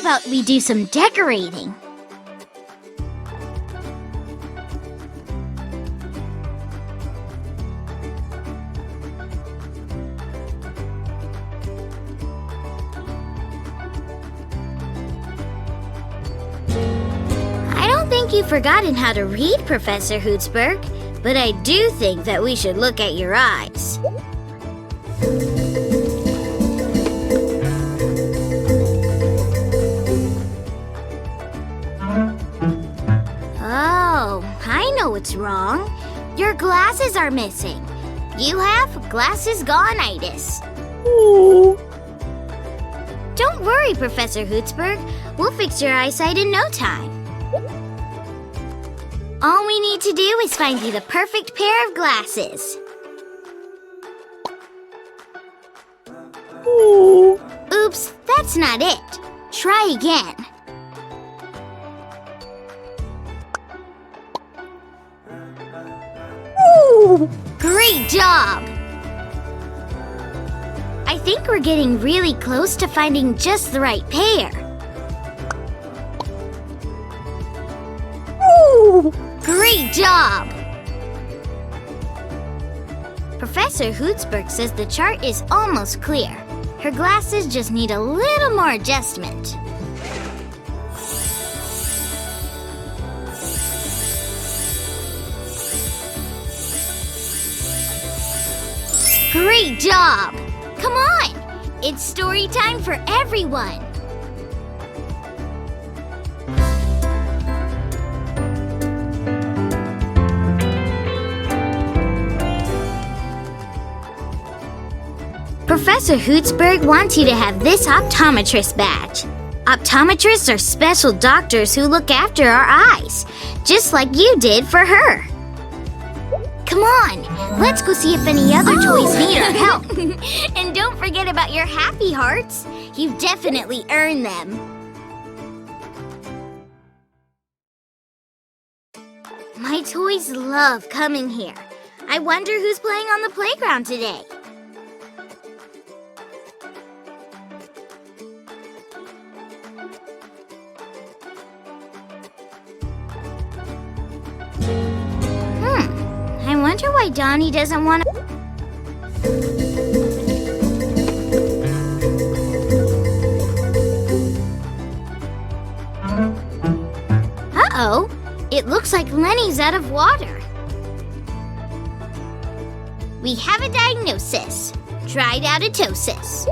about we do some decorating? I don't think you've forgotten how to read, Professor Hootsberg, but I do think that we should look at your eyes. Oh, I know what's wrong. Your glasses are missing. You have glasses gone-itis. Oh. Don't worry, Professor Hootsberg. We'll fix your eyesight in no time. All we need to do is find you the perfect pair of glasses. Oh. Oops, that's not it. Try again. Oh. Great job! I think we're getting really close to finding just the right pair. Oh. Great job! Professor Hootsberg says the chart is almost clear. Her glasses just need a little more adjustment. Great job! Come on! It's story time for everyone! Professor Hootsberg wants you to have this optometrist badge. Optometrists are special doctors who look after our eyes, just like you did for her. Come on, let's go see if any other toys need our help. And don't forget about your happy hearts. You've definitely earned them. My toys love coming here. I wonder who's playing on the playground today. I wonder why Donnie doesn't want to... Uh-oh! It looks like Lenny's out of water. We have a diagnosis. Tridotitosis.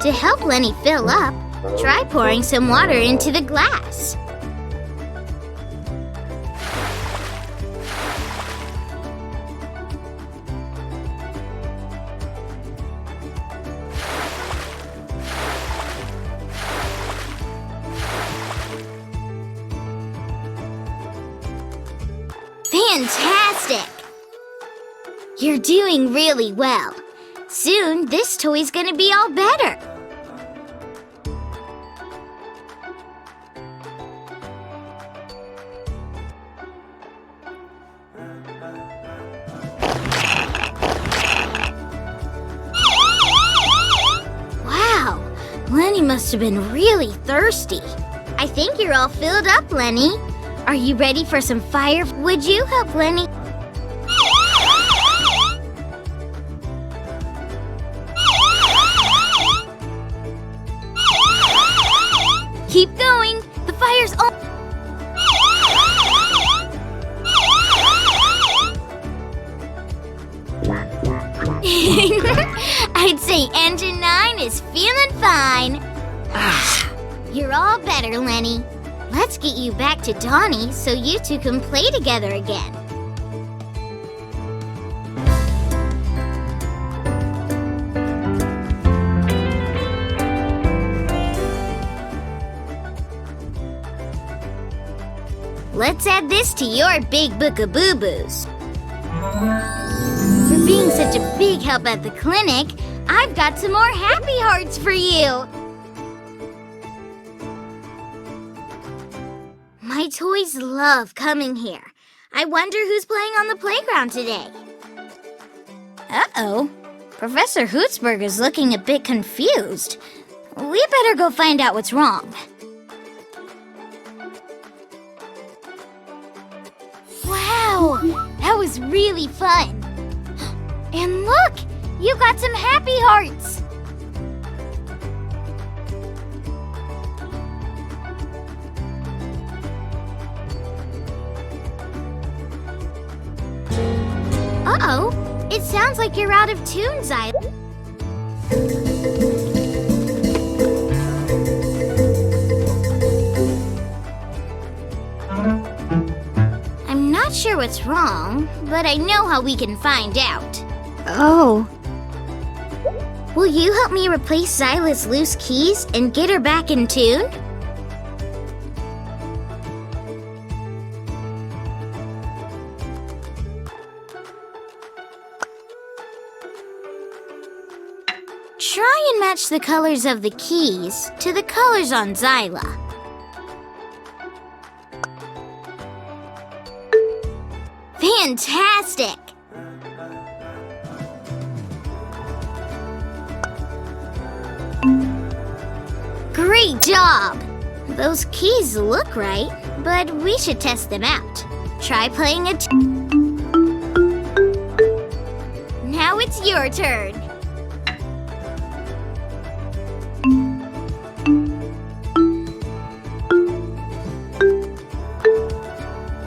To help Lenny fill up, try pouring some water into the glass. Fantastic! You're doing really well. Soon, this toy's gonna be all better. Wow, Lenny must have been really thirsty. I think you're all filled up, Lenny. Are you ready for some fire? Would you help Lenny? Keep going. The fire's on. I'd say engine 9 is feeling fine. You're all better, Lenny. Let's get you back to Donnie so you two can play together again. Let's add this to your big book of boo-boos. For being such a big help at the clinic, I've got some more happy hearts for you. My toys love coming here. I wonder who's playing on the playground today. Uh-oh. Professor Hootsberg is looking a bit confused. We better go find out what's wrong. was really fun. And look, you got some happy hearts. Uh-oh, it sounds like you're out of tune, Zyla. I'm not sure what's wrong, but I know how we can find out. Oh. Will you help me replace Zyla's loose keys and get her back in tune? Try and match the colors of the keys to the colors on Zyla. Fantastic! Great job! Those keys look right, but we should test them out. Try playing a Now it's your turn.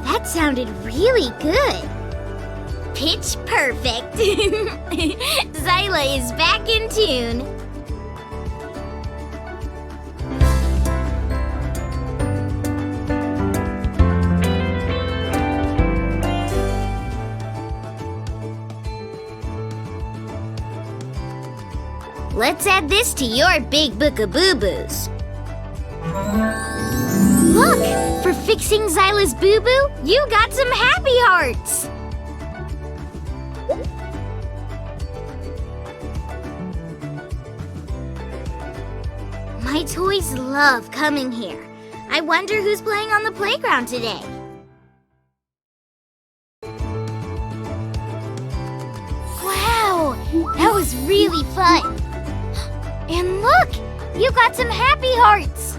That sounded really good. Pitch perfect. Zyla is back in tune. Let's add this to your big book of boo-boos. Look! For fixing Zyla's boo-boo, you got some happy hearts! My toys love coming here. I wonder who's playing on the playground today. Wow! That was really fun! And look! You got some happy hearts!